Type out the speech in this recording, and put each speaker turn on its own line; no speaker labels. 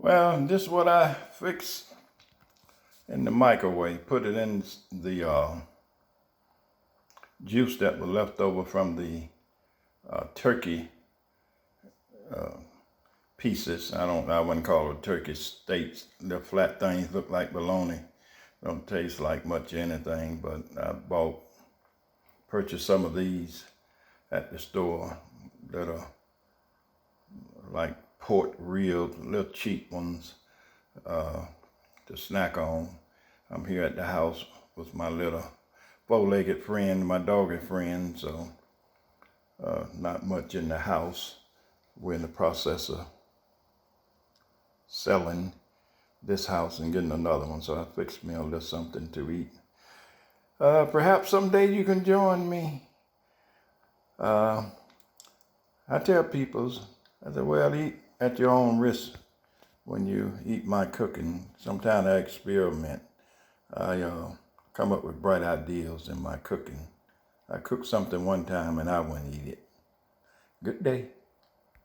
Well, this is what I fixed in the microwave. Put it in the juice that was left over from the turkey pieces. I wouldn't call it turkey steaks. The flat things look like bologna. Don't taste like much anything, but I purchased some of these at the store that are like port reels, little cheap ones to snack on. I'm here at the house with my little four-legged friend, my doggy friend, so not much in the house. We're in the process of selling this house and getting another one, so I fixed me a little something to eat. Perhaps someday you can join me. I tell people, I say, well, eat at your own risk when you eat my cooking. Sometimes I experiment. I come up with bright ideas in my cooking. I cooked something one time and I wouldn't eat it. Good day.